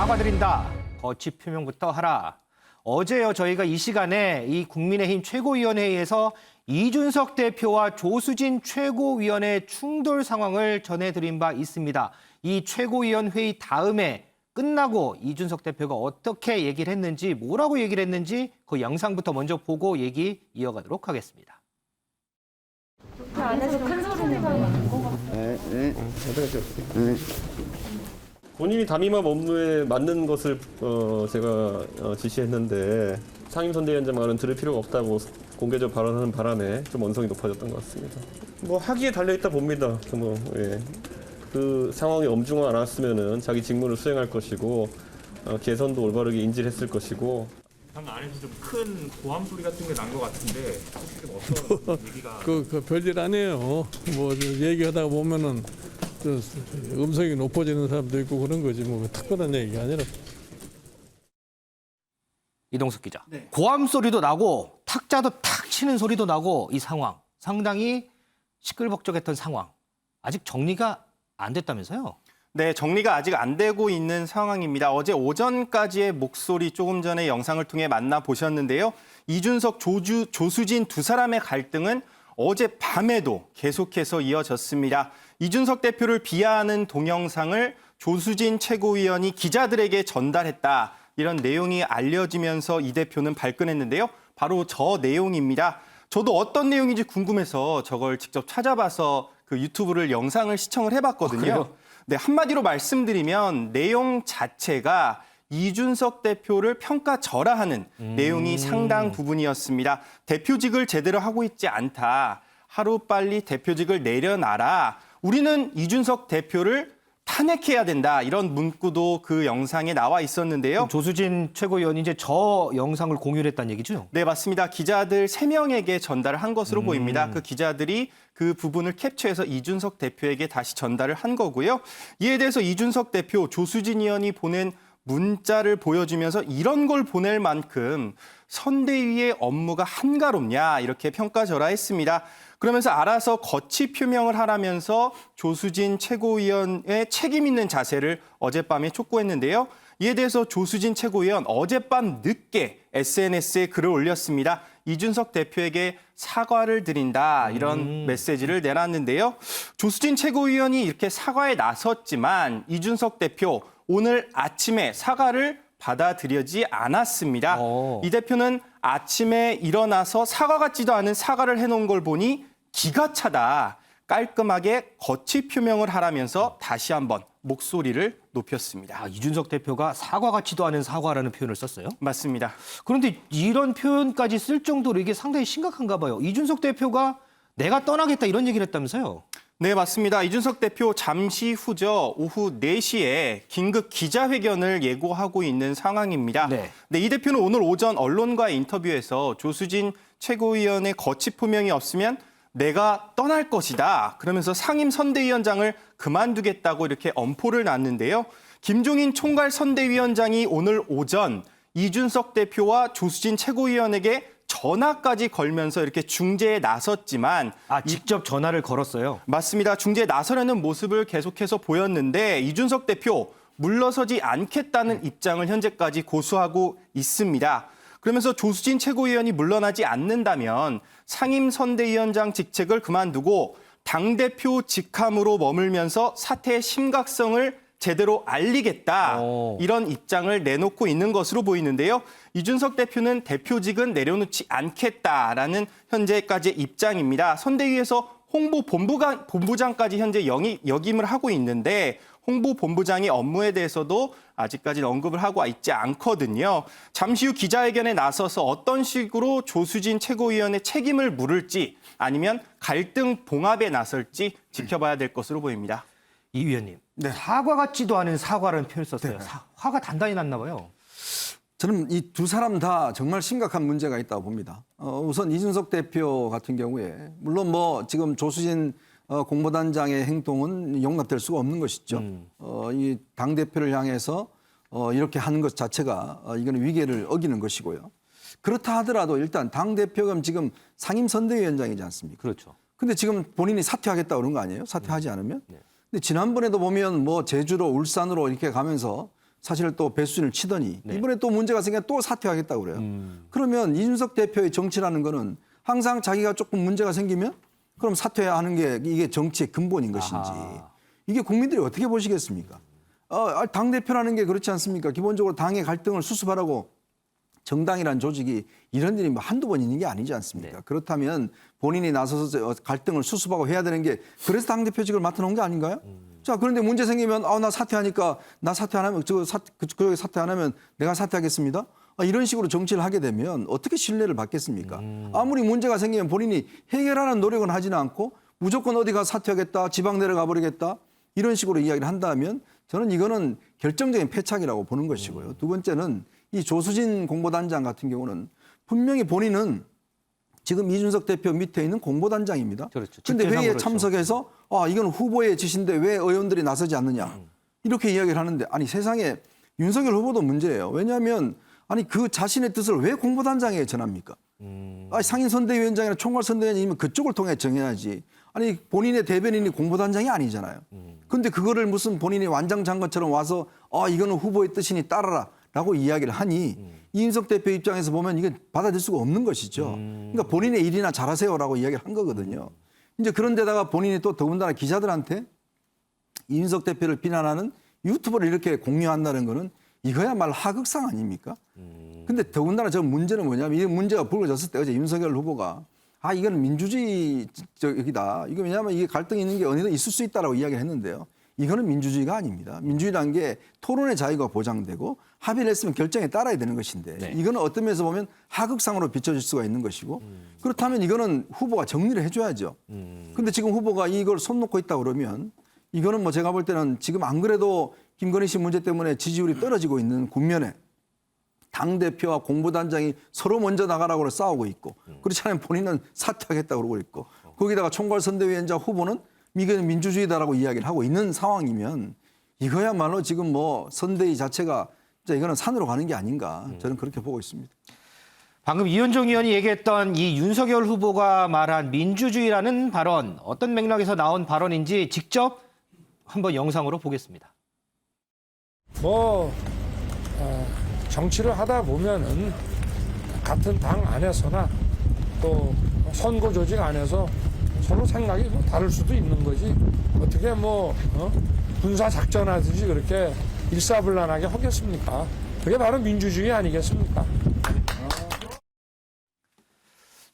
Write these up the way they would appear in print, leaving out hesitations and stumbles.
사과드린다. 거취 표명부터 하라. 어제요 저희가 이 시간에 이 국민의힘 최고위원회의에서 이준석 대표와 조수진 최고위원의 충돌 상황을 전해드린 바 있습니다. 이 최고위원 회의 다음에 끝나고 이준석 대표가 어떻게 얘기를 했는지, 뭐라고 얘기를 했는지 그 영상부터 먼저 보고 얘기 이어가도록 하겠습니다. 그 안에서 큰 소리가 나는 것 같아요. 본인이 담임업 업무에 맞는 것을 제가 지시했는데 상임선대위원장만은 들을 필요가 없다고 공개적으로 발언하는 바람에 좀 언성이 높아졌던 것 같습니다. 뭐 학위에 달려있다 봅니다. 그 상황이 엄중하지 않았으면은 자기 직무를 수행할 것이고 개선도 올바르게 인지를 했을 것이고. 당 안에서 좀 큰 고함 소리 같은 게 난 것 같은데 혹시 어떤 얘기가? 그 별일 아니에요. 뭐 얘기하다 보면은 음성이 높아지는 사람도 있고 그런 거지 뭐 특별한 얘기가 아니라. 이동숙 기자. 네. 고함 소리도 나고 탁자도 탁 치는 소리도 나고 이 상황 상당히 시끌벅적했던 상황. 아직 정리가 안 됐다면서요? 네, 정리가 아직 안 되고 있는 상황입니다. 어제 오전까지의 목소리 조금 전에 영상을 통해 만나보셨는데요. 이준석, 조수진 두 사람의 갈등은 어제 밤에도 계속해서 이어졌습니다. 이준석 대표를 비하하는 동영상을 조수진 최고위원이 기자들에게 전달했다. 이런 내용이 알려지면서 이 대표는 발끈했는데요. 바로 저 내용입니다. 저도 어떤 내용인지 궁금해서 저걸 직접 찾아봐서 그 유튜브를 영상을 시청을 해봤거든요. 네, 한마디로 말씀드리면 내용 자체가 이준석 대표를 평가절하하는 내용이 상당 부분이었습니다. 대표직을 제대로 하고 있지 않다. 하루빨리 대표직을 내려놔라. 우리는 이준석 대표를 탄핵해야 된다. 이런 문구도 그 영상에 나와 있었는데요. 조수진 최고위원이 이제 저 영상을 공유를 했다는 얘기죠? 네, 맞습니다. 기자들 3명에게 전달을 한 것으로 보입니다. 그 기자들이 그 부분을 캡처해서 이준석 대표에게 다시 전달을 한 거고요. 이에 대해서 이준석 대표, 조수진 의원이 보낸 문자를 보여주면서 이런 걸 보낼 만큼 선대위의 업무가 한가롭냐 이렇게 평가절하했습니다. 그러면서 알아서 거취 표명을 하라면서 조수진 최고위원의 책임 있는 자세를 어젯밤에 촉구했는데요. 이에 대해서 조수진 최고위원 어젯밤 늦게 SNS에 글을 올렸습니다. 이준석 대표에게 사과를 드린다 이런 메시지를 내놨는데요. 조수진 최고위원이 이렇게 사과에 나섰지만 이준석 대표 오늘 아침에 사과를 받아들여지 않았습니다. 이 대표는 아침에 일어나서 사과 같지도 않은 사과를 해놓은 걸 보니 기가 차다. 깔끔하게 거취 표명을 하라면서 다시 한번 목소리를 높였습니다. 이준석 대표가 사과 같지도 않은 사과라는 표현을 썼어요? 맞습니다. 그런데 이런 표현까지 쓸 정도로 이게 상당히 심각한가 봐요. 이준석 대표가 내가 떠나겠다 이런 얘기를 했다면서요? 네, 맞습니다. 이준석 대표 잠시 후죠. 오후 4시에 긴급 기자회견을 예고하고 있는 상황입니다. 네, 이 대표는 오늘 오전 언론과의 인터뷰에서 조수진 최고위원의 거취 표명이 없으면 내가 떠날 것이다. 그러면서 상임 선대위원장을 그만두겠다고 이렇게 엄포를 놨는데요. 김종인 총괄 선대위원장이 오늘 오전 이준석 대표와 조수진 최고위원에게 전화까지 걸면서 이렇게 중재에 나섰지만 직접 전화를 걸었어요? 맞습니다. 중재에 나서려는 모습을 계속해서 보였는데 이준석 대표 물러서지 않겠다는 입장을 현재까지 고수하고 있습니다. 그러면서 조수진 최고위원이 물러나지 않는다면 상임선대위원장 직책을 그만두고 당대표 직함으로 머물면서 사태의 심각성을 제대로 알리겠다. 이런 입장을 내놓고 있는 것으로 보이는데요. 이준석 대표는 대표직은 내려놓지 않겠다라는 현재까지의 입장입니다. 선대위에서 홍보본부장까지 현재 역임을 하고 있는데 홍보본부장의 업무에 대해서도 아직까지는 언급을 하고 있지 않거든요. 잠시 후 기자회견에 나서서 어떤 식으로 조수진 최고위원의 책임을 물을지 아니면 갈등 봉합에 나설지 지켜봐야 될 것으로 보입니다. 이 위원님, 사과 같지도 않은 사과라는 표현을 썼어요. 화가 단단히 났나 봐요. 저는 이 두 사람 다 정말 심각한 문제가 있다고 봅니다. 우선 이준석 대표 같은 경우에 물론 뭐 지금 조수진 공보단장의 행동은 용납될 수가 없는 것이죠. 이 당대표를 향해서 이렇게 하는 것 자체가 이거는 위계를 어기는 것이고요. 그렇다 하더라도 일단 당대표가 지금 상임선대위원장이지 않습니까? 그렇죠. 근데 지금 본인이 사퇴하겠다 그런 거 아니에요? 사퇴하지 않으면? 근데 지난번에도 보면 뭐 제주로 울산으로 이렇게 가면서 사실 또 배수진을 치더니 네. 이번에 또 문제가 생겨 또 사퇴하겠다고 그래요. 그러면 이준석 대표의 정치라는 거는 항상 자기가 조금 문제가 생기면 그럼 사퇴하는 게 이게 정치의 근본인 것인지 이게 국민들이 어떻게 보시겠습니까? 당대표라는 게 그렇지 않습니까? 기본적으로 당의 갈등을 수습하라고 정당이라는 조직이 이런 일이 뭐 한두 번 있는 게 아니지 않습니까? 네. 그렇다면 본인이 나서서 갈등을 수습하고 해야 되는 게 그래서 당대표직을 맡아놓은 게 아닌가요? 자, 그런데 문제 생기면 나 사퇴하니까 나 사퇴 안 하면 그쪽에 사퇴 안 하면 내가 사퇴하겠습니다. 이런 식으로 정치를 하게 되면 어떻게 신뢰를 받겠습니까? 아무리 문제가 생기면 본인이 해결하는 노력은 하지는 않고 무조건 어디 가 사퇴하겠다, 지방 내려가 버리겠다 이런 식으로 이야기를 한다면 저는 이거는 결정적인 패착이라고 보는 것이고요. 두 번째는 이 조수진 공보단장 같은 경우는 분명히 본인은 지금 이준석 대표 밑에 있는 공보단장입니다. 그렇죠. 그런데 회의에 직계상으로 참석해서 이건 후보의 지시인데 왜 의원들이 나서지 않느냐 이렇게 이야기를 하는데 아니 세상에 윤석열 후보도 문제예요. 왜냐하면 아니 그 자신의 뜻을 왜 공보단장에 전합니까? 상임선대위원장이나 총괄선대위원장이면 그쪽을 통해 정해야지. 아니 본인의 대변인이 공보단장이 아니잖아요. 그런데 그거를 무슨 본인이 완장장관처럼 와서 이거는 후보의 뜻이니 따라라라고 이야기를 하니 이준석 대표 입장에서 보면 이게 받아들일 수가 없는 것이죠. 그러니까 본인의 일이나 잘하세요라고 이야기를 한 거거든요. 이제 그런데다가 본인이 또 더군다나 기자들한테 이준석 대표를 비난하는 유튜브를 이렇게 공유한다는 거는 이거야말로 하극상 아닙니까? 근데 더군다나 저 문제는 뭐냐면 이 문제가 불거졌을 때 어제 윤석열 후보가 이건 민주주의적이다. 이거 왜냐하면 이게 갈등이 있는 게 어디든 있을 수 있다라고 이야기를 했는데요. 이거는 민주주의가 아닙니다. 민주주의라는 게 토론의 자유가 보장되고 합의를 했으면 결정에 따라야 되는 것인데 네. 이거는 어떤 면에서 보면 하극상으로 비춰질 수가 있는 것이고 그렇다면 이거는 후보가 정리를 해줘야죠. 그런데 지금 후보가 이걸 손 놓고 있다 그러면 이거는 뭐 제가 볼 때는 지금 안 그래도 김건희 씨 문제 때문에 지지율이 떨어지고 있는 국면에 당대표와 공보단장이 서로 먼저 나가라고 싸우고 있고 그렇지 않으면 본인은 사퇴하겠다고 그러고 있고 거기다가 총괄선대위원장 후보는 이게 민주주의다라고 이야기를 하고 있는 상황이면 이거야말로 지금 뭐 선대위 자체가 진짜 이거는 산으로 가는 게 아닌가 저는 그렇게 보고 있습니다. 방금 이현종 의원이 얘기했던 이 윤석열 후보가 말한 민주주의라는 발언 어떤 맥락에서 나온 발언인지 직접 한번 영상으로 보겠습니다. 정치를 하다 보면은 같은 당 안에서나 또 선거 조직 안에서 서로 생각이 뭐 다를 수도 있는 거지. 어떻게 군사 작전하듯이 그렇게 일사불란하게 하겠습니까? 그게 바로 민주주의 아니겠습니까?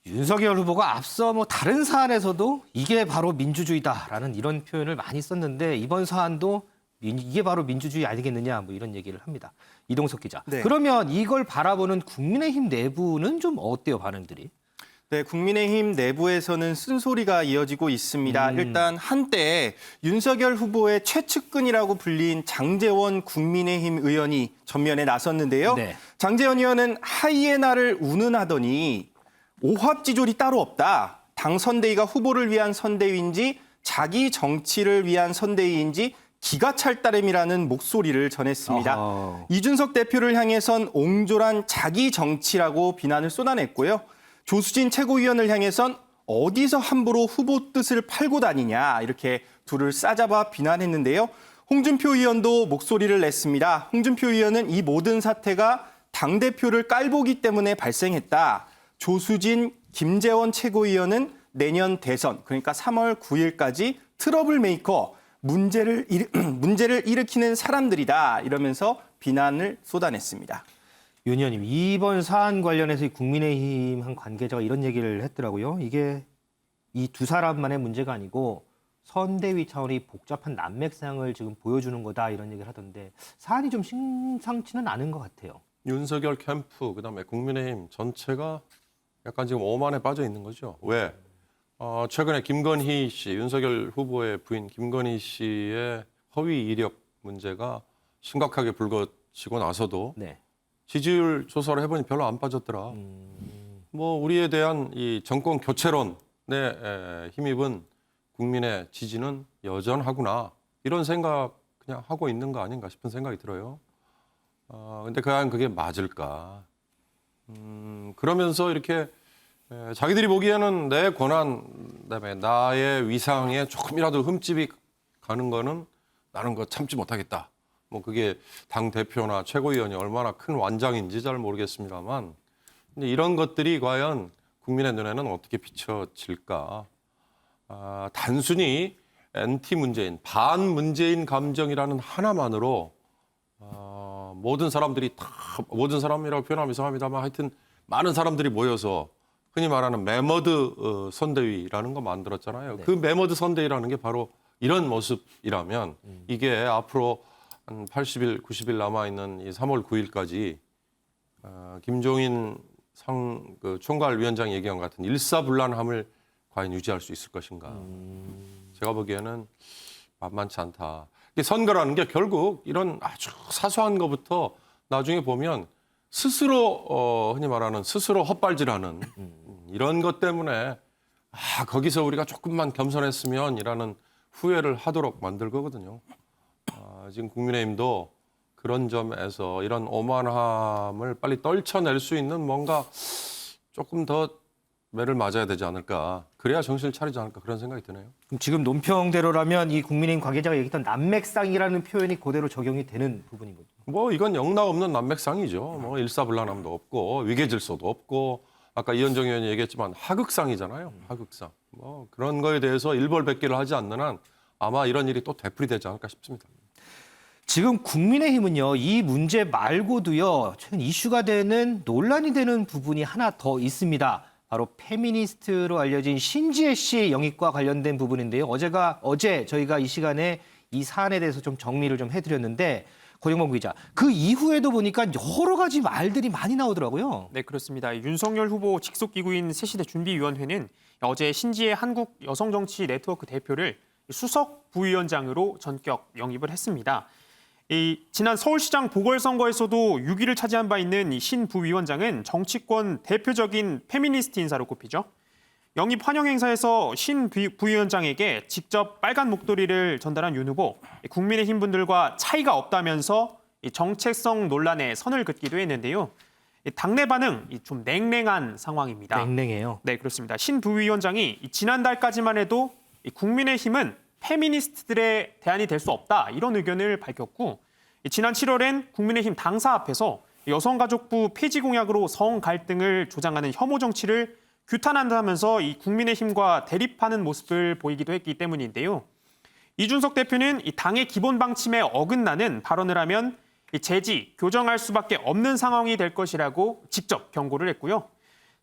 윤석열 후보가 앞서 다른 사안에서도 이게 바로 민주주의다라는 이런 표현을 많이 썼는데 이번 사안도 이게 바로 민주주의 아니겠느냐 이런 얘기를 합니다. 이동석 기자. 네. 그러면 이걸 바라보는 국민의힘 내부는 좀 어때요, 반응들이? 네, 국민의힘 내부에서는 쓴소리가 이어지고 있습니다. 일단 한때 윤석열 후보의 최측근이라고 불린 장제원 국민의힘 의원이 전면에 나섰는데요. 네. 장제원 의원은 하이에나를 운운하더니 오합지졸이 따로 없다. 당 선대위가 후보를 위한 선대위인지 자기 정치를 위한 선대위인지 기가 찰 따름이라는 목소리를 전했습니다. 어허. 이준석 대표를 향해선 옹졸한 자기 정치라고 비난을 쏟아냈고요. 조수진 최고위원을 향해선 어디서 함부로 후보 뜻을 팔고 다니냐 이렇게 둘을 싸잡아 비난했는데요. 홍준표 의원도 목소리를 냈습니다. 홍준표 의원은 이 모든 사태가 당대표를 깔보기 때문에 발생했다. 조수진, 김재원 최고위원은 내년 대선 그러니까 3월 9일까지 트러블 메이커 문제를 일으키는 사람들이다 이러면서 비난을 쏟아냈습니다. 윤 의원님, 이번 사안 관련해서 국민의힘 한 관계자가 이런 얘기를 했더라고요. 이게 이 두 사람만의 문제가 아니고 선대위 차원의 복잡한 난맥상을 지금 보여주는 거다 이런 얘기를 하던데 사안이 좀 심상치는 않은 것 같아요. 윤석열 캠프 그다음에 국민의힘 전체가 약간 지금 오만에 빠져 있는 거죠. 왜? 최근에 김건희 씨, 윤석열 후보의 부인 김건희 씨의 허위 이력 문제가 심각하게 불거지고 나서도 네. 지지율 조사를 해보니 별로 안 빠졌더라. 우리에 대한 이 정권 교체론에 힘입은 국민의 지지는 여전하구나. 이런 생각 그냥 하고 있는 거 아닌가 싶은 생각이 들어요. 근데 과연 그게 맞을까? 그러면서 이렇게 자기들이 보기에는 내 권한, 그다음에 나의 위상에 조금이라도 흠집이 가는 거는 나는 그거 참지 못하겠다. 뭐 그게 당 대표나 최고위원이 얼마나 큰 완장인지 잘 모르겠습니다만, 근데 이런 것들이 과연 국민의 눈에는 어떻게 비춰질까? 단순히 엔티 문재인, 반 문재인 감정이라는 하나만으로 모든 사람들이 다, 모든 사람이라고 표현하면 이상합니다만 하여튼 많은 사람들이 모여서 흔히 말하는 매머드 선대위라는 거 만들었잖아요. 그 매머드 선대위라는 게 바로 이런 모습이라면 이게 앞으로 한 80일, 90일 남아있는 이 3월 9일까지 김종인 총괄위원장이 얘기한 것 같은 일사불란함을 과연 유지할 수 있을 것인가. 제가 보기에는 만만치 않다. 선거라는 게 결국 이런 아주 사소한 것부터 나중에 보면 스스로 흔히 말하는 스스로 헛발질하는 이런 것 때문에 거기서 우리가 조금만 겸손했으면이라는 후회를 하도록 만들 거거든요. 지금 국민의힘도 그런 점에서 이런 오만함을 빨리 떨쳐낼 수 있는 뭔가 조금 더 매를 맞아야 되지 않을까. 그래야 정신을 차리지 않을까 그런 생각이 드네요. 그럼 지금 논평대로라면 이 국민의힘 관계자가 얘기했던 난맥상이라는 표현이 그대로 적용이 되는 부분인 거죠. 뭐 이건 영락없는 난맥상이죠. 뭐 일사불란함도 없고 위계질서도 없고 아까 이현정 의원이 얘기했지만 하극상이잖아요. 하극상. 뭐 그런 거에 대해서 일벌백계를 하지 않는 한 아마 이런 일이 또 되풀이되지 않을까 싶습니다. 지금 국민의힘은요, 이 문제 말고도요, 최근 이슈가 되는 논란이 되는 부분이 하나 더 있습니다. 바로 페미니스트로 알려진 신지혜 씨 영입과 관련된 부분인데요. 어제 저희가 이 시간에 이 사안에 대해서 좀 정리를 좀 해드렸는데, 고정범 기자, 그 이후에도 보니까 여러 가지 말들이 많이 나오더라고요. 네, 그렇습니다. 윤석열 후보 직속기구인 새시대 준비위원회는 어제 신지혜 한국 여성정치 네트워크 대표를 수석 부위원장으로 전격 영입을 했습니다. 지난 서울시장 보궐선거에서도 6위를 차지한 바 있는 이 신 부위원장은 정치권 대표적인 페미니스트 인사로 꼽히죠. 영입 환영 행사에서 신 부위원장에게 직접 빨간 목도리를 전달한 윤 후보, 국민의힘 분들과 차이가 없다면서 정체성 논란에 선을 긋기도 했는데요. 당내 반응 좀 냉랭한 상황입니다. 냉랭해요. 네, 그렇습니다. 신 부위원장이 지난달까지만 해도 국민의힘은 페미니스트들의 대안이 될 수 없다 이런 의견을 밝혔고, 지난 7월엔 국민의힘 당사 앞에서 여성가족부 폐지 공약으로 성 갈등을 조장하는 혐오 정치를 규탄한다면서 이 국민의힘과 대립하는 모습을 보이기도 했기 때문인데요. 이준석 대표는 이 당의 기본 방침에 어긋나는 발언을 하면 재지, 교정할 수밖에 없는 상황이 될 것이라고 직접 경고를 했고요.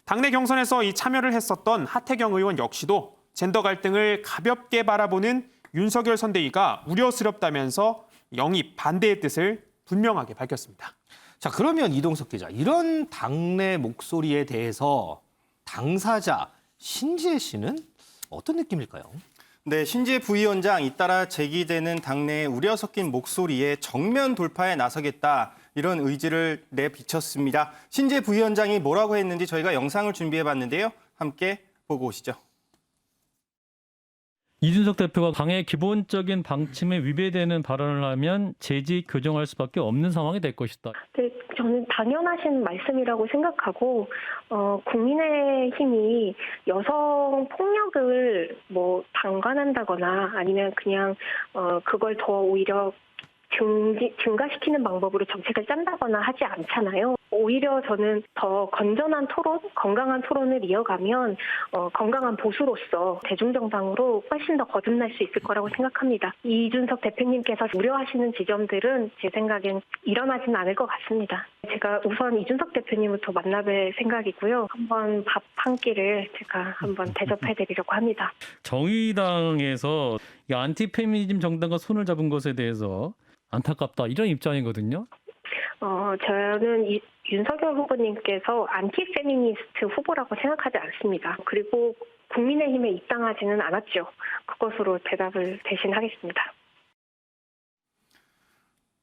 당내 경선에서 이 참여를 했었던 하태경 의원 역시도 젠더 갈등을 가볍게 바라보는 윤석열 선대위가 우려스럽다면서 영입 반대의 뜻을 분명하게 밝혔습니다. 자, 그러면 이동석 기자, 이런 당내 목소리에 대해서 당사자 신지혜 씨는 어떤 느낌일까요? 네, 신지혜 부위원장 잇따라 제기되는 당내의 우려 섞인 목소리에 정면 돌파에 나서겠다, 이런 의지를 내비쳤습니다. 신지혜 부위원장이 뭐라고 했는지 저희가 영상을 준비해봤는데요. 함께 보고 오시죠. 이준석 대표가 당의 기본적인 방침에 위배되는 발언을 하면 재직 교정할 수밖에 없는 상황이 될 것이다. 네, 저는 당연하신 말씀이라고 생각하고 국민의힘이 여성 폭력을 뭐 방관한다거나 아니면 그냥 그걸 더 오히려 증가시키는 방법으로 정책을 짠다거나 하지 않잖아요. 오히려 저는 더 건전한 토론, 건강한 토론을 이어가면 건강한 보수로서 대중정당으로 훨씬 더 거듭날 수 있을 거라고 생각합니다. 이준석 대표님께서 우려하시는 지점들은 제 생각엔 일어나지는 않을 것 같습니다. 제가 우선 이준석 대표님부터 만나뵐 생각이고요. 한번 밥 한 끼를 제가 한번 대접해드리려고 합니다. 정의당에서 이 안티페미니즘 정당과 손을 잡은 것에 대해서 안타깝다 이런 입장이거든요. 저는 윤석열 후보님께서 안티페미니스트 후보라고 생각하지 않습니다. 그리고 국민의힘에 입당하지는 않았죠. 그것으로 대답을 대신하겠습니다.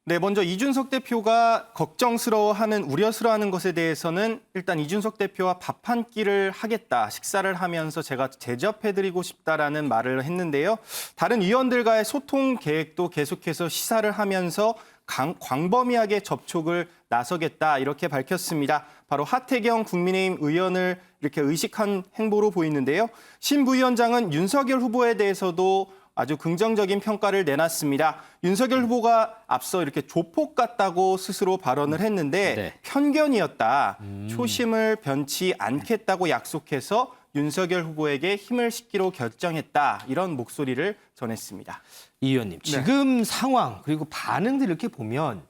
네, 먼저 이준석 대표가 걱정스러워하는, 우려스러워하는 것에 대해서는 일단 이준석 대표와 밥 한 끼를 하겠다, 식사를 하면서 제가 대접해드리고 싶다라는 말을 했는데요. 다른 의원들과의 소통 계획도 계속해서 시사를 하면서 광범위하게 접촉을 나서겠다, 이렇게 밝혔습니다. 바로 하태경 국민의힘 의원을 이렇게 의식한 행보로 보이는데요. 신 부위원장은 윤석열 후보에 대해서도 아주 긍정적인 평가를 내놨습니다. 윤석열 후보가 앞서 이렇게 조폭 같다고 스스로 발언을 했는데 네. 편견이었다. 초심을 변치 않겠다고 약속해서 윤석열 후보에게 힘을 싣기로 결정했다. 이런 목소리를 전했습니다. 이 의원님, 지금 상황 그리고 반응들 이렇게 보면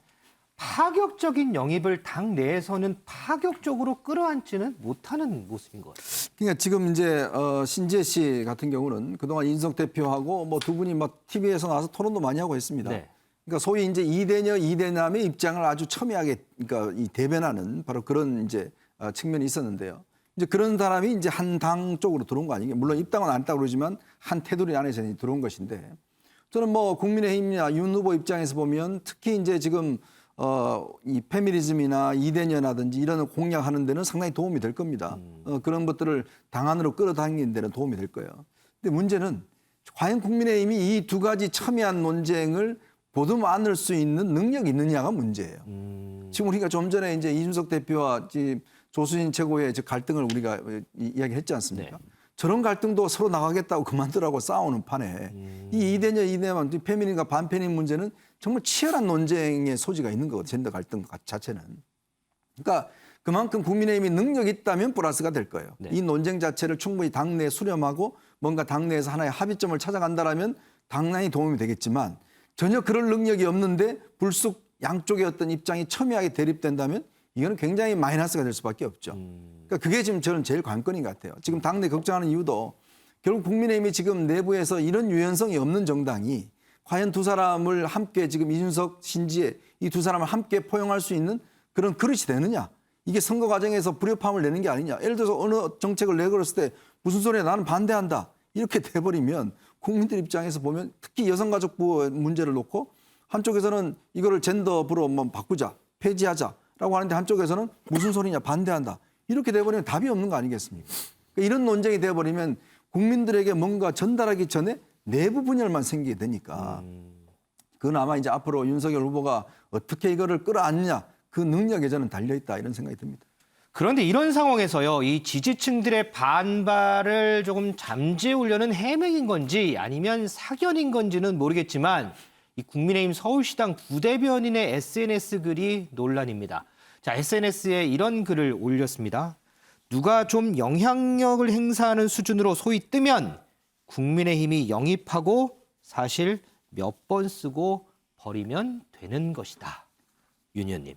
파격적인 영입을 당 내에서는 파격적으로 끌어안지는 못하는 모습인 것 같아요. 그러니까 지금 이제 신지혜 씨 같은 경우는 그동안 이준석 대표하고 뭐 두 분이 막 TV에서 나와서 토론도 많이 하고 했습니다. 네. 그러니까 소위 이제 이대녀 이대남의 입장을 아주 첨예하게 그러니까 이 대변하는 바로 그런 이제 측면이 있었는데요. 이제 그런 사람이 이제 한 당 쪽으로 들어온 거 아니에요. 물론 입당은 안 했다고 그러지만 한 테두리 안에서 들어온 것인데 저는 뭐 국민의힘이나 윤 후보 입장에서 보면 특히 이제 지금 이 페미니즘이나 이대녀라든지 이런 공략하는 데는 상당히 도움이 될 겁니다. 그런 것들을 당 안으로 끌어당기는 데는 도움이 될 거예요. 근데 문제는 과연 국민의힘이 이 두 가지 첨예한 논쟁을 보듬 안을 수 있는 능력이 있느냐가 문제예요. 지금 우리가 좀 전에 이제 이준석 대표와 조수진 최고의 갈등을 우리가 이야기했지 않습니까? 네. 저런 갈등도 서로 나가겠다고 그만두라고 싸우는 판에 이 이대녀 이대남 페미닌과 반페민 문제는 정말 치열한 논쟁의 소지가 있는 거거든요. 젠더 갈등 자체는. 그러니까 그만큼 국민의힘이 능력이 있다면 플러스가 될 거예요. 네. 이 논쟁 자체를 충분히 당내에 수렴하고 뭔가 당내에서 하나의 합의점을 찾아간다라면 당내에 도움이 되겠지만 전혀 그럴 능력이 없는데 불쑥 양쪽의 어떤 입장이 첨예하게 대립된다면 이거는 굉장히 마이너스가 될 수밖에 없죠. 그러니까 그게 지금 저는 제일 관건인 것 같아요. 지금 당내 걱정하는 이유도 결국 국민의힘이 지금 내부에서 이런 유연성이 없는 정당이 과연 두 사람을 함께 지금 이준석, 신지혜 이 두 사람을 함께 포용할 수 있는 그런 그릇이 되느냐. 이게 선거 과정에서 불협화음을 내는 게 아니냐. 예를 들어서 어느 정책을 내걸었을 때 무슨 소리야 나는 반대한다. 이렇게 돼버리면 국민들 입장에서 보면 특히 여성가족부 문제를 놓고 한쪽에서는 이거를 젠더부로 한번 바꾸자, 폐지하자라고 하는데 한쪽에서는 무슨 소리냐 반대한다. 이렇게 돼버리면 답이 없는 거 아니겠습니까? 그러니까 이런 논쟁이 돼버리면 국민들에게 뭔가 전달하기 전에 내부 분열만 생기게 되니까 그건 아마 이제 앞으로 윤석열 후보가 어떻게 이거를 끌어안느냐 그 능력에 저는 달려있다 이런 생각이 듭니다. 그런데 이런 상황에서요, 이 지지층들의 반발을 조금 잠재우려는 해명인 건지 아니면 사견인 건지는 모르겠지만 이 국민의힘 서울시당 부대변인의 SNS 글이 논란입니다. 자, SNS에 이런 글을 올렸습니다. 누가 좀 영향력을 행사하는 수준으로 소위 뜨면 국민의힘이 영입하고 사실 몇 번 쓰고 버리면 되는 것이다. 윤 의원님,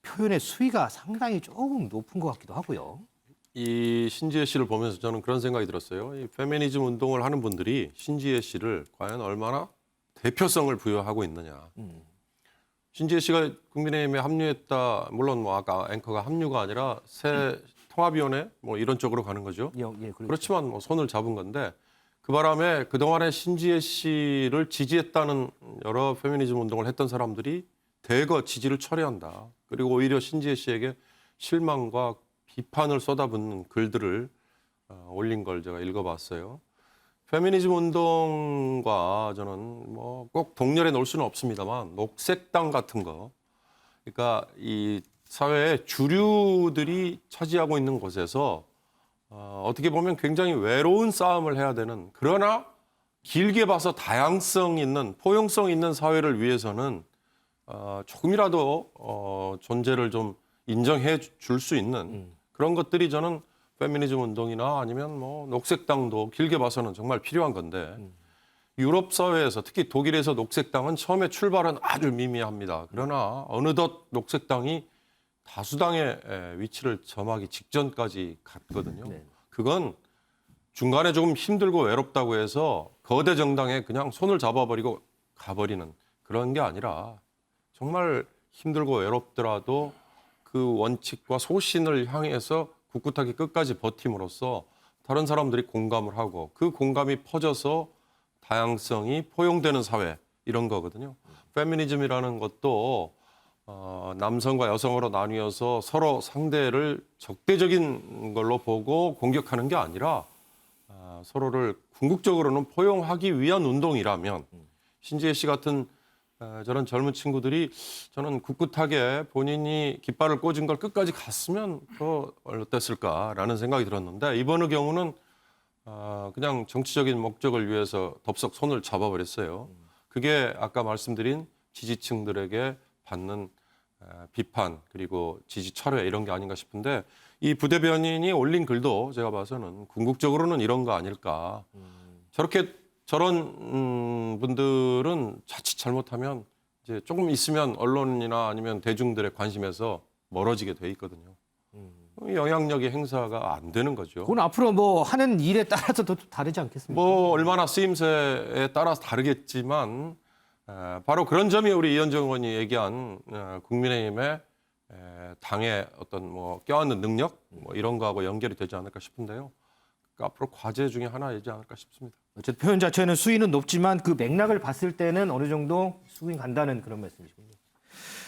표현의 수위가 상당히 조금 높은 것 같기도 하고요. 이 신지혜 씨를 보면서 저는 그런 생각이 들었어요. 이 페미니즘 운동을 하는 분들이 신지혜 씨를 과연 얼마나 대표성을 부여하고 있느냐. 신지혜 씨가 국민의힘에 합류했다. 물론 뭐 아까 앵커가 합류가 아니라 새 통합위원회 뭐 이런 쪽으로 가는 거죠. 그렇지만 뭐 손을 잡은 건데 그 바람에 그동안에 신지혜 씨를 지지했다는 여러 페미니즘 운동을 했던 사람들이 대거 지지를 철회한다. 그리고 오히려 신지혜 씨에게 실망과 비판을 쏟아붓는 글들을 올린 걸 제가 읽어봤어요. 페미니즘 운동과 저는 뭐 꼭 동렬에 놓을 수는 없습니다만 녹색당 같은 거, 그러니까 이 사회의 주류들이 차지하고 있는 곳에서 어떻게 보면 굉장히 외로운 싸움을 해야 되는, 그러나 길게 봐서 다양성 있는 포용성 있는 사회를 위해서는 조금이라도 존재를 좀 인정해 줄 수 있는 그런 것들이 저는 페미니즘 운동이나 아니면 뭐 녹색당도 길게 봐서는 정말 필요한 건데 유럽 사회에서 특히 독일에서 녹색당은 처음에 출발은 아주 미미합니다. 그러나 어느덧 녹색당이 다수당의 위치를 점하기 직전까지 갔거든요. 그건 중간에 조금 힘들고 외롭다고 해서 거대 정당에 그냥 손을 잡아버리고 가버리는 그런 게 아니라 정말 힘들고 외롭더라도 그 원칙과 소신을 향해서 꿋꿋하게 끝까지 버팀으로써 다른 사람들이 공감을 하고 그 공감이 퍼져서 다양성이 포용되는 사회 이런 거거든요. 페미니즘이라는 것도 남성과 여성으로 나뉘어서 서로 상대를 적대적인 걸로 보고 공격하는 게 아니라 서로를 궁극적으로는 포용하기 위한 운동이라면 신지혜 씨 같은 저런 젊은 친구들이 저는 꿋꿋하게 본인이 깃발을 꽂은 걸 끝까지 갔으면 더 어땠을까라는 생각이 들었는데 이번의 경우는 그냥 정치적인 목적을 위해서 덥석 손을 잡아버렸어요. 그게 아까 말씀드린 지지층들에게 받는 비판 그리고 지지 철회 이런 게 아닌가 싶은데 이 부대변인이 올린 글도 제가 봐서는 궁극적으로는 이런 거 아닐까. 저런 분들은 자칫 잘못하면 이제 조금 있으면 언론이나 아니면 대중들의 관심에서 멀어지게 돼 있거든요. 영향력의 행사가 안 되는 거죠. 그건 앞으로 뭐 하는 일에 따라서도 다르지 않겠습니까? 뭐 얼마나 쓰임새에 따라서 다르겠지만 바로 그런 점이 우리 이현정 의원이 얘기한 국민의힘의 당의 어떤 뭐 껴안는 능력 뭐 이런 거하고 연결이 되지 않을까 싶은데요. 그러니까 앞으로 과제 중에 하나이지 않을까 싶습니다. 어쨌든 표현 자체는 수위는 높지만 그 맥락을 봤을 때는 어느 정도 수위 간다는 그런 말씀이시군요.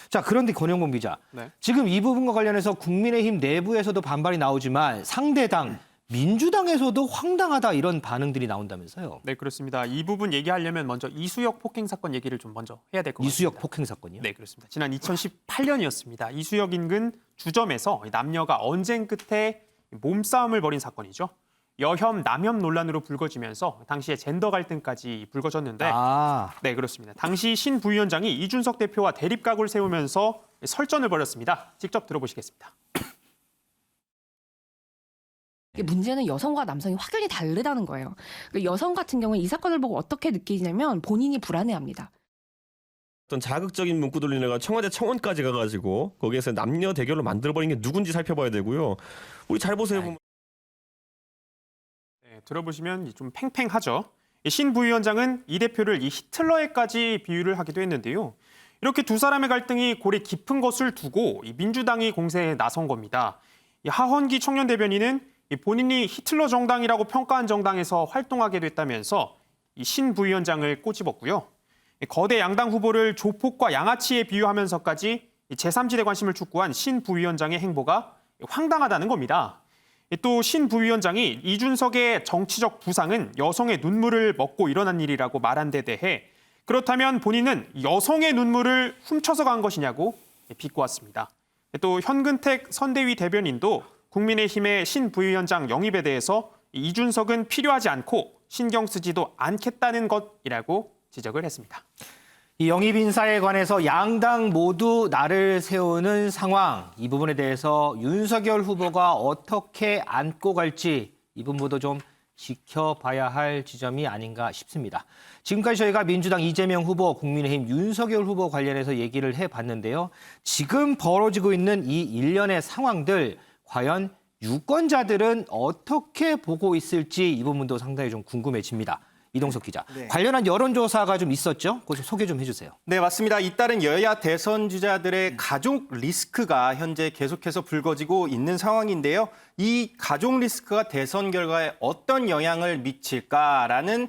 자, 그런데 권영범 기자, 네. 지금 이 부분과 관련해서 국민의힘 내부에서도 반발이 나오지만 상대당 민주당에서도 황당하다 이런 반응들이 나온다면서요. 네, 그렇습니다. 이 부분 얘기하려면 먼저 이수역 폭행 사건 얘기를 좀 먼저 해야 될 것 같습니다. 이수역 폭행 사건이요? 네, 그렇습니다. 지난 2018년이었습니다. 이수역 인근 주점에서 남녀가 언쟁 끝에 몸싸움을 벌인 사건이죠. 여혐, 남혐 논란으로 불거지면서 당시에 젠더 갈등까지 불거졌는데 네, 그렇습니다. 당시 신 부위원장이 이준석 대표와 대립각을 세우면서 설전을 벌였습니다. 직접 들어보시겠습니다. 문제는 여성과 남성이 확연히 다르다는 거예요. 여성 같은 경우는 이 사건을 보고 어떻게 느끼냐면 본인이 불안해합니다. 어떤 자극적인 문구들로 인해 청와대 청원까지 가가지고 거기에서 남녀 대결로 만들어버린 게 누군지 살펴봐야 되고요. 우리 잘 보세요. 보면. 네, 들어보시면 좀 팽팽하죠. 신 부위원장은 이 대표를 이 히틀러에까지 비유를 하기도 했는데요. 이렇게 두 사람의 갈등이 골이 깊은 것을 두고 이 민주당이 공세에 나선 겁니다. 이 하헌기 청년 대변인은 본인이 히틀러 정당이라고 평가한 정당에서 활동하게 됐다면서 이 신 부위원장을 꼬집었고요. 거대 양당 후보를 조폭과 양아치에 비유하면서까지 제3지대 관심을 촉구한 신 부위원장의 행보가 황당하다는 겁니다. 또 신 부위원장이 이준석의 정치적 부상은 여성의 눈물을 먹고 일어난 일이라고 말한 데 대해 그렇다면 본인은 여성의 눈물을 훔쳐서 간 것이냐고 비꼬았습니다. 또 현근택 선대위 대변인도 국민의힘의 신 부위원장 영입에 대해서 이준석은 필요하지 않고 신경 쓰지도 않겠다는 것이라고 지적을 했습니다. 이 영입 인사에 관해서 양당 모두 날을 세우는 상황, 이 부분에 대해서 윤석열 후보가 어떻게 안고 갈지 이 부분도 좀 지켜봐야 할 지점이 아닌가 싶습니다. 지금까지 저희가 민주당 이재명 후보, 국민의힘 윤석열 후보 관련해서 얘기를 해봤는데요. 지금 벌어지고 있는 이 일련의 상황들, 과연 유권자들은 어떻게 보고 있을지 이 부분도 상당히 좀 궁금해집니다. 이동석 기자, 네. 관련한 여론조사가 좀 있었죠? 그것 좀 소개 좀 해주세요. 네, 맞습니다. 잇따른 여야 대선 주자들의 가족 리스크가 현재 계속해서 불거지고 있는 상황인데요. 이 가족 리스크가 대선 결과에 어떤 영향을 미칠까라는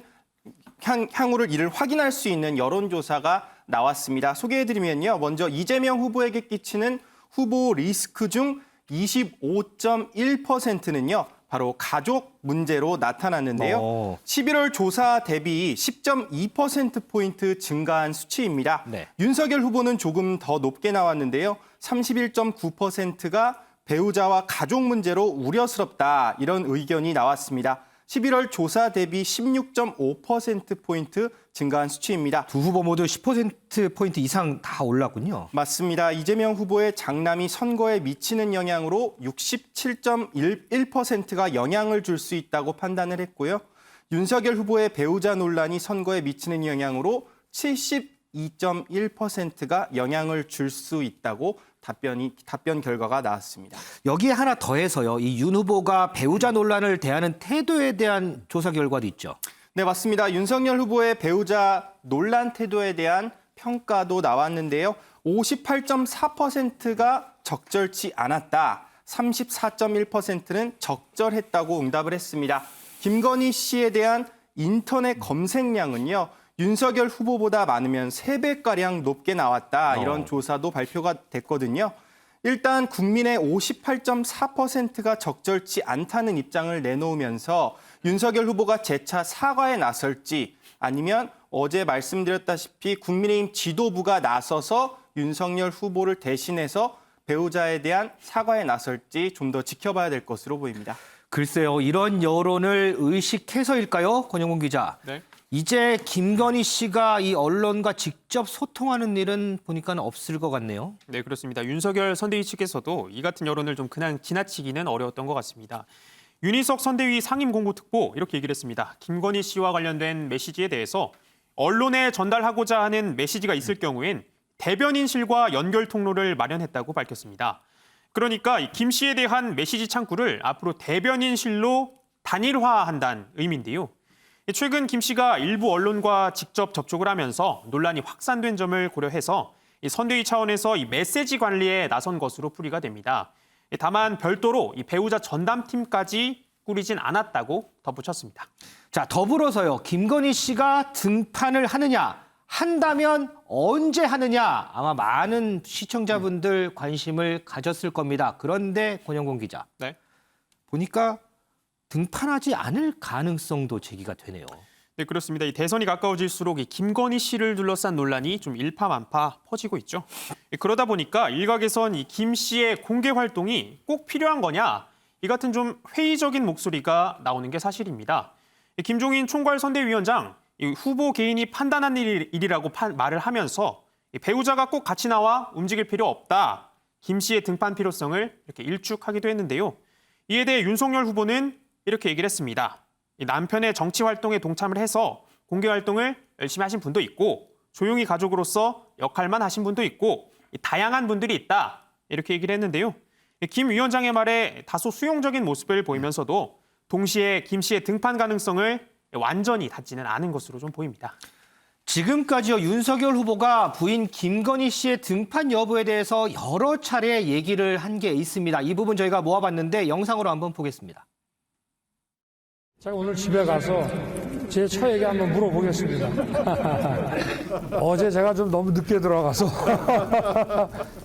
향후를 이를 확인할 수 있는 여론조사가 나왔습니다. 소개해드리면요. 먼저 이재명 후보에게 끼치는 후보 리스크 중 25.1%는요. 바로 가족 문제로 나타났는데요. 11월 조사 대비 10.2%포인트 증가한 수치입니다. 네. 윤석열 후보는 조금 더 높게 나왔는데요. 31.9%가 배우자와 가족 문제로 우려스럽다 이런 의견이 나왔습니다. 11월 조사 대비 16.5%포인트 증가한 수치입니다. 두 후보 모두 10%포인트 이상 다 올랐군요. 맞습니다. 이재명 후보의 장남이 선거에 미치는 영향으로 67.11%가 영향을 줄 수 있다고 판단을 했고요. 윤석열 후보의 배우자 논란이 선거에 미치는 영향으로 72.1%가 영향을 줄 수 있다고 답변 결과가 나왔습니다. 여기에 하나 더해서요. 이 윤 후보가 배우자 논란을 대하는 태도에 대한 조사 결과도 있죠. 네, 맞습니다. 윤석열 후보의 배우자 논란 태도에 대한 평가도 나왔는데요. 58.4%가 적절치 않았다. 34.1%는 적절했다고 응답을 했습니다. 김건희 씨에 대한 인터넷 검색량은요. 윤석열 후보보다 많으면 3배가량 높게 나왔다. 이런 조사도 발표가 됐거든요. 일단 국민의 58.4%가 적절치 않다는 입장을 내놓으면서 윤석열 후보가 재차 사과에 나설지 아니면 어제 말씀드렸다시피 국민의힘 지도부가 나서서 윤석열 후보를 대신해서 배우자에 대한 사과에 나설지 좀 더 지켜봐야 될 것으로 보입니다. 글쎄요, 이런 여론을 의식해서일까요, 권영문 기자? 네. 이제 김건희 씨가 이 언론과 직접 소통하는 일은 보니까 없을 것 같네요. 네, 그렇습니다. 윤석열 선대위 측에서도 이 같은 여론을 좀 그냥 지나치기는 어려웠던 것 같습니다. 윤희석 선대위 상임공보특보 이렇게 얘기를 했습니다. 김건희 씨와 관련된 메시지에 대해서 언론에 전달하고자 하는 메시지가 있을 경우엔 대변인실과 연결 통로를 마련했다고 밝혔습니다. 그러니까 김 씨에 대한 메시지 창구를 앞으로 대변인실로 단일화한다는 의미인데요. 최근 김 씨가 일부 언론과 직접 접촉을 하면서 논란이 확산된 점을 고려해서 이 선대위 차원에서 이 메시지 관리에 나선 것으로 풀이가 됩니다. 다만 별도로 이 배우자 전담팀까지 꾸리진 않았다고 덧붙였습니다. 자, 더불어서요, 김건희 씨가 등판을 하느냐, 한다면 언제 하느냐, 아마 많은 시청자분들 관심을 가졌을 겁니다. 그런데 권영곤 기자, 네. 보니까 등판하지 않을 가능성도 제기가 되네요. 네, 그렇습니다. 이 대선이 가까워질수록 이 김건희 씨를 둘러싼 논란이 좀 일파만파 퍼지고 있죠. 그러다 보니까 일각에선 이 김 씨의 공개 활동이 꼭 필요한 거냐, 이 같은 좀 회의적인 목소리가 나오는 게 사실입니다. 김종인 총괄 선대위원장, 이 후보 개인이 판단한 일이라고 말을 하면서 배우자가 꼭 같이 나와 움직일 필요 없다, 김 씨의 등판 필요성을 이렇게 일축하기도 했는데요. 이에 대해 윤석열 후보는 이렇게 얘기를 했습니다. 남편의 정치 활동에 동참을 해서 공개 활동을 열심히 하신 분도 있고, 조용히 가족으로서 역할만 하신 분도 있고, 다양한 분들이 있다, 이렇게 얘기를 했는데요. 김 위원장의 말에 다소 수용적인 모습을 보이면서도 동시에 김 씨의 등판 가능성을 완전히 닫지는 않은 것으로 좀 보입니다. 지금까지요, 윤석열 후보가 부인 김건희 씨의 등판 여부에 대해서 여러 차례 얘기를 한 게 있습니다. 이 부분 저희가 모아봤는데 영상으로 한번 보겠습니다. 제가 오늘 집에 가서 제 처에게 한번 물어보겠습니다. 어제 제가 좀 너무 늦게 들어가서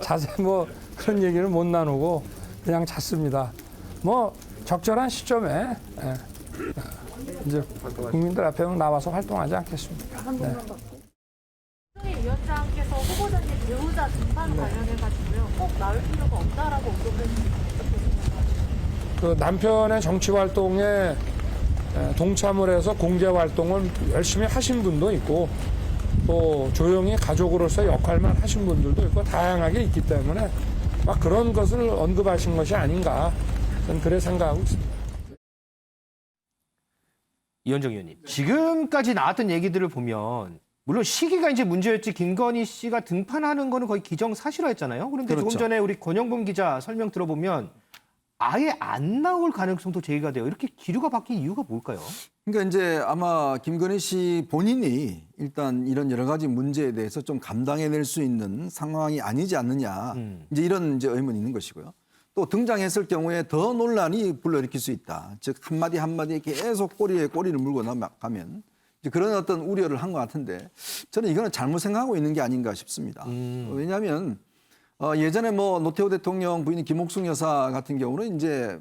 자세히 뭐 그런 얘기를 못 나누고 그냥 잤습니다. 뭐 적절한 시점에 이제 국민들 앞에 나와서 활동하지 않겠습니까? 네. 위원장께서 후보자님 배우자 등판 관련해가지고요, 꼭 나올 필요가 없다라고 언급을 했습니다. 그 남편의 정치 활동에 동참을 해서 공개 활동을 열심히 하신 분도 있고, 또 조용히 가족으로서 역할만 하신 분들도 있고, 다양하게 있기 때문에 막 그런 것을 언급하신 것이 아닌가, 저는 그래 생각하고 있습니다. 이현정 의원님, 지금까지 나왔던 얘기들을 보면 물론 시기가 이제 문제였지 김건희 씨가 등판하는 거는 거의 기정사실화였잖아요. 그런데 그렇죠. 조금 전에 우리 권영범 기자 설명 들어보면 아예 안 나올 가능성도 제기가 돼요. 이렇게 기류가 바뀐 이유가 뭘까요? 그러니까 이제 아마 김건희 씨 본인이 일단 이런 여러 가지 문제에 대해서 좀 감당해낼 수 있는 상황이 아니지 않느냐, 이제 이런 이제 의문이 있는 것이고요. 또 등장했을 경우에 더 논란이 불러일으킬 수 있다. 즉 한마디 한마디에 계속 꼬리에 꼬리를 물고 나가면 이제 그런 어떤 우려를 한 것 같은데, 저는 이거는 잘못 생각하고 있는 게 아닌가 싶습니다. 왜냐하면 예전에 뭐 노태우 대통령 부인 김옥숙 여사 같은 경우는 이제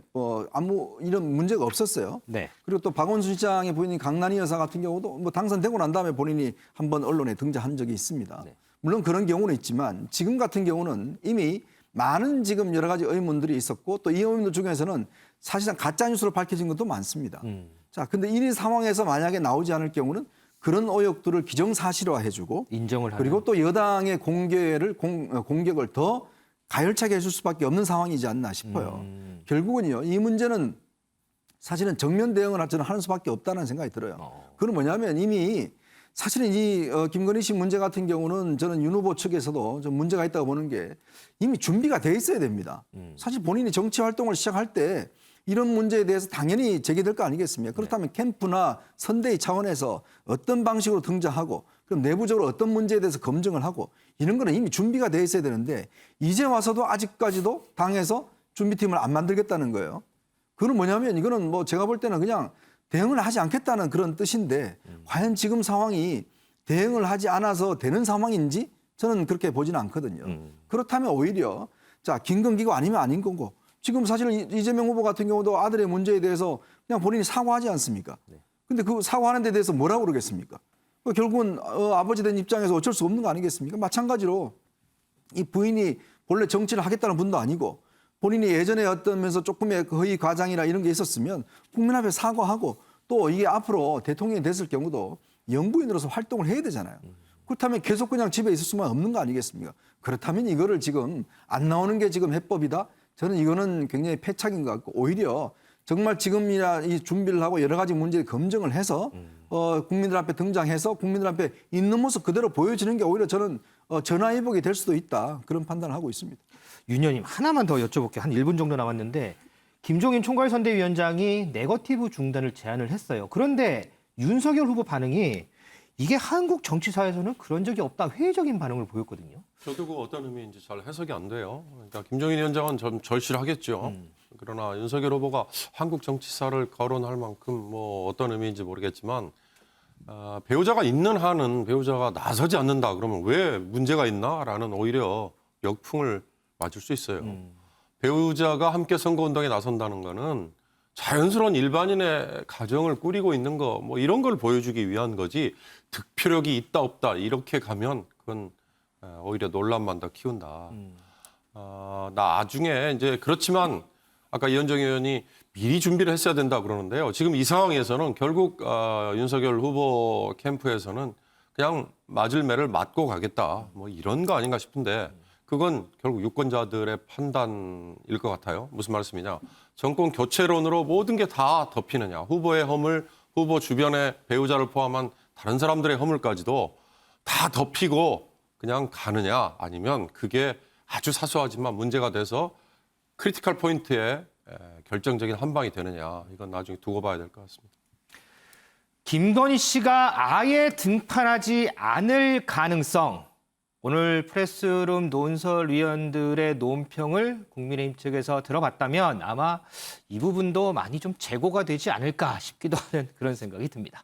아무 이런 문제가 없었어요. 네. 그리고 또 박원순 시장의 부인인 강난희 여사 같은 경우도 뭐 당선되고 난 다음에 본인이 한번 언론에 등장한 적이 있습니다. 네. 물론 그런 경우는 있지만 지금 같은 경우는 이미 많은 지금 여러 가지 의문들이 있었고, 또 이 의문들 중에서는 사실상 가짜 뉴스로 밝혀진 것도 많습니다. 자, 근데 이 상황에서 만약에 나오지 않을 경우는 그런 의혹들을 기정사실화해주고, 인정을 하는. 그리고 또 여당의 공격을 더 가열차게 해줄 수밖에 없는 상황이지 않나 싶어요. 결국은요, 이 문제는 사실은 정면 대응을 저는 하는 수밖에 없다는 생각이 들어요. 그건 뭐냐면 이미 사실은 이 김건희 씨 문제 같은 경우는 저는 윤 후보 측에서도 좀 문제가 있다고 보는 게 이미 준비가 돼 있어야 됩니다. 사실 본인이 정치 활동을 시작할 때 이런 문제에 대해서 당연히 제기될 거 아니겠습니까? 그렇다면 캠프나 선대위 차원에서 어떤 방식으로 등장하고, 그럼 내부적으로 어떤 문제에 대해서 검증을 하고, 이런 거는 이미 준비가 돼 있어야 되는데 이제 와서도 아직까지도 당에서 준비팀을 안 만들겠다는 거예요. 그건 뭐냐면 이거는 뭐 제가 볼 때는 그냥 대응을 하지 않겠다는 그런 뜻인데, 과연 지금 상황이 대응을 하지 않아서 되는 상황인지 저는 그렇게 보지는 않거든요. 그렇다면 오히려 자, 김건기고 아니면 아닌 거고, 지금 사실 이재명 후보 같은 경우도 아들의 문제에 대해서 그냥 본인이 사과하지 않습니까? 근데 그 사과하는 데 대해서 뭐라고 그러겠습니까? 결국은 아버지 된 입장에서 어쩔 수 없는 거 아니겠습니까? 마찬가지로 이 부인이 본래 정치를 하겠다는 분도 아니고 본인이 예전에 어떠면서 조금의 허위 과장이나 이런 게 있었으면 국민 앞에 사과하고 또 이게 앞으로 대통령이 됐을 경우도 영부인으로서 활동을 해야 되잖아요. 그렇다면 계속 그냥 집에 있을 수만 없는 거 아니겠습니까? 그렇다면 이거를 지금 안 나오는 게 지금 해법이다? 저는 이거는 굉장히 패착인 것 같고 오히려 정말 지금이나 이 준비를 하고 여러 가지 문제를 검증을 해서 국민들 앞에 등장해서 국민들 앞에 있는 모습 그대로 보여지는 게 오히려 저는 전화위복이 될 수도 있다. 그런 판단을 하고 있습니다. 윤 의원님 하나만 더 여쭤볼게요. 한 1분 정도 남았는데 김종인 총괄선대위원장이 네거티브 중단을 제안을 했어요. 그런데 윤석열 후보 반응이 이게 한국 정치사에서는 그런 적이 없다. 회의적인 반응을 보였거든요. 저도 그 어떤 의미인지 잘 해석이 안 돼요. 그러니까 김종인 위원장은 좀 절실하겠죠. 그러나 윤석열 후보가 한국 정치사를 거론할 만큼 뭐 어떤 의미인지 모르겠지만 배우자가 있는 한은 배우자가 나서지 않는다. 그러면 왜 문제가 있나라는 오히려 역풍을 맞을 수 있어요. 배우자가 함께 선거운동에 나선다는 거는 자연스러운 일반인의 가정을 꾸리고 있는 거 뭐 이런 걸 보여주기 위한 거지 득표력이 있다 없다 이렇게 가면 그건 오히려 논란만 더 키운다. 나중에 이제 그렇지만 아까 이현정 의원이 미리 준비를 했어야 된다 그러는데요. 지금 이 상황에서는 결국 윤석열 후보 캠프에서는 그냥 맞을 매를 맞고 가겠다. 뭐 이런 거 아닌가 싶은데 그건 결국 유권자들의 판단일 것 같아요. 무슨 말씀이냐. 정권 교체론으로 모든 게 다 덮이느냐. 후보의 허물, 후보 주변의 배우자를 포함한 다른 사람들의 허물까지도 다 덮이고 그냥 가느냐. 아니면 그게 아주 사소하지만 문제가 돼서 크리티컬 포인트에 결정적인 한 방이 되느냐. 이건 나중에 두고 봐야 될 것 같습니다. 김건희 씨가 아예 등판하지 않을 가능성. 오늘 프레스룸 논설위원들의 논평을 국민의힘 측에서 들어봤다면 아마 이 부분도 많이 좀 재고가 되지 않을까 싶기도 하는 그런 생각이 듭니다.